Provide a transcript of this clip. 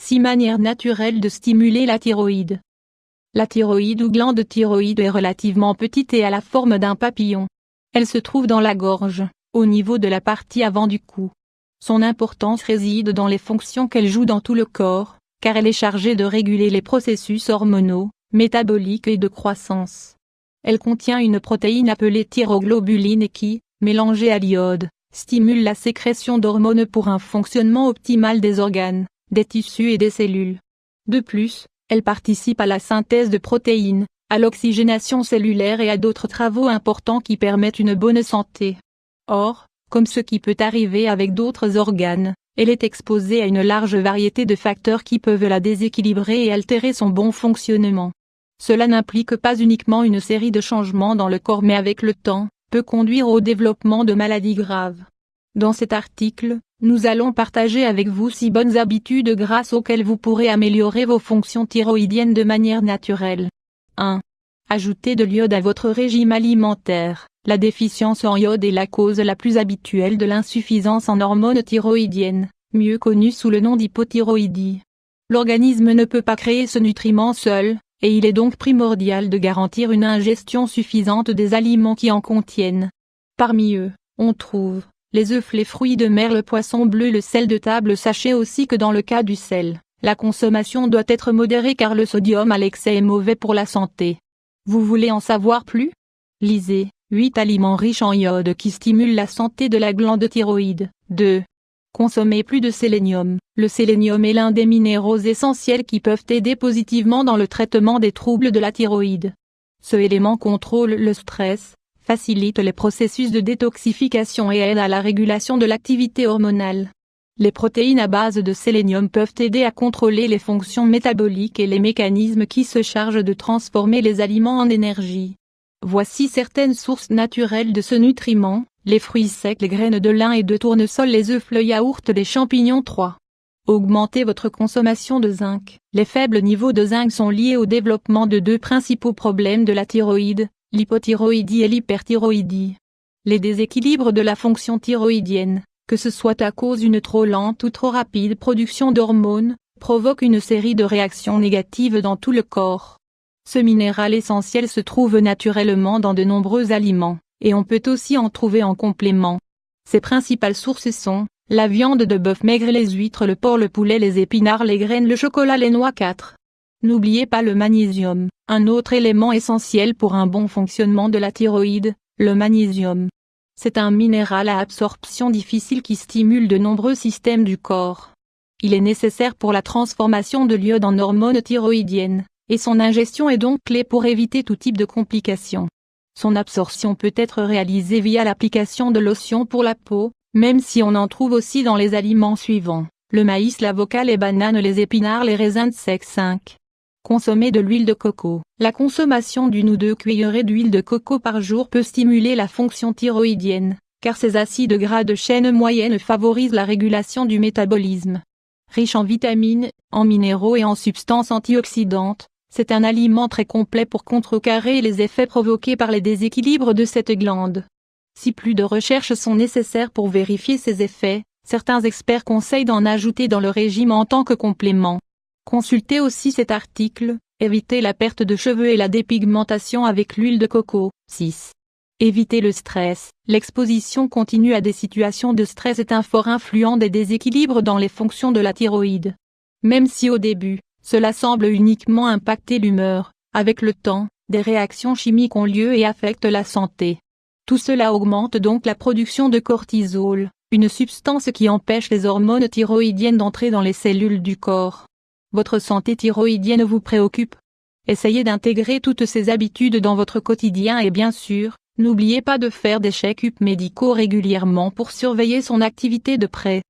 6 manières naturelles de stimuler la thyroïde. La thyroïde ou glande thyroïde est relativement petite et a la forme d'un papillon. Elle se trouve dans la gorge, au niveau de la partie avant du cou. Son importance réside dans les fonctions qu'elle joue dans tout le corps, car elle est chargée de réguler les processus hormonaux, métaboliques et de croissance. Elle contient une protéine appelée thyroglobuline qui, mélangée à l'iode, stimule la sécrétion d'hormones pour un fonctionnement optimal des organes, des tissus et des cellules. De plus, elle participe à la synthèse de protéines, à l'oxygénation cellulaire et à d'autres travaux importants qui permettent une bonne santé. Or, comme ce qui peut arriver avec d'autres organes, elle est exposée à une large variété de facteurs qui peuvent la déséquilibrer et altérer son bon fonctionnement. Cela n'implique pas uniquement une série de changements dans le corps mais avec le temps, peut conduire au développement de maladies graves. Dans cet article, nous allons partager avec vous 6 bonnes habitudes grâce auxquelles vous pourrez améliorer vos fonctions thyroïdiennes de manière naturelle. 1. Ajoutez de l'iode à votre régime alimentaire. La déficience en iode est la cause la plus habituelle de l'insuffisance en hormones thyroïdiennes, mieux connue sous le nom d'hypothyroïdie. L'organisme ne peut pas créer ce nutriment seul, et il est donc primordial de garantir une ingestion suffisante des aliments qui en contiennent. Parmi eux, on trouve les œufs, les fruits de mer, le poisson bleu, le sel de table. Sachez aussi que dans le cas du sel, la consommation doit être modérée car le sodium à l'excès est mauvais pour la santé. Vous voulez en savoir plus? Lisez 8 aliments riches en iode qui stimulent la santé de la glande thyroïde. 2. Consommez plus de sélénium. Le sélénium est l'un des minéraux essentiels qui peuvent aider positivement dans le traitement des troubles de la thyroïde. Ce élément contrôle le stress, facilite les processus de détoxification et aide à la régulation de l'activité hormonale. Les protéines à base de sélénium peuvent aider à contrôler les fonctions métaboliques et les mécanismes qui se chargent de transformer les aliments en énergie. Voici certaines sources naturelles de ce nutriment: les fruits secs, les graines de lin et de tournesol, les œufs, le yaourt, les champignons. 3. Augmentez votre consommation de zinc. Les faibles niveaux de zinc sont liés au développement de 2 principaux problèmes de la thyroïde, l'hypothyroïdie et l'hyperthyroïdie. Les déséquilibres de la fonction thyroïdienne, que ce soit à cause d'une trop lente ou trop rapide production d'hormones, provoquent une série de réactions négatives dans tout le corps. Ce minéral essentiel se trouve naturellement dans de nombreux aliments, et on peut aussi en trouver en complément. Ses principales sources sont la viande de bœuf maigre, les huîtres, le porc, le poulet, les épinards, les graines, le chocolat, les noix. 4. N'oubliez pas le magnésium, un autre élément essentiel pour un bon fonctionnement de la thyroïde, le magnésium. C'est un minéral à absorption difficile qui stimule de nombreux systèmes du corps. Il est nécessaire pour la transformation de l'iode en hormones thyroïdiennes, et son ingestion est donc clé pour éviter tout type de complications. Son absorption peut être réalisée via l'application de lotions pour la peau, même si on en trouve aussi dans les aliments suivants: le maïs, l'avocat, les bananes, les épinards, les raisins de sec. 5. Consommer de l'huile de coco. La consommation d'1 ou 2 cuillerées d'huile de coco par jour peut stimuler la fonction thyroïdienne, car ces acides gras de chaîne moyenne favorisent la régulation du métabolisme. Riche en vitamines, en minéraux et en substances antioxydantes, c'est un aliment très complet pour contrecarrer les effets provoqués par les déséquilibres de cette glande. Si plus de recherches sont nécessaires pour vérifier ces effets, certains experts conseillent d'en ajouter dans le régime en tant que complément. Consultez aussi cet article: évitez la perte de cheveux et la dépigmentation avec l'huile de coco. 6. Évitez le stress. L'exposition continue à des situations de stress est un fort influent des déséquilibres dans les fonctions de la thyroïde. Même si au début, cela semble uniquement impacter l'humeur, avec le temps, des réactions chimiques ont lieu et affectent la santé. Tout cela augmente donc la production de cortisol, une substance qui empêche les hormones thyroïdiennes d'entrer dans les cellules du corps. Votre santé thyroïdienne vous préoccupe? Essayez d'intégrer toutes ces habitudes dans votre quotidien et bien sûr, n'oubliez pas de faire des check-ups médicaux régulièrement pour surveiller son activité de près.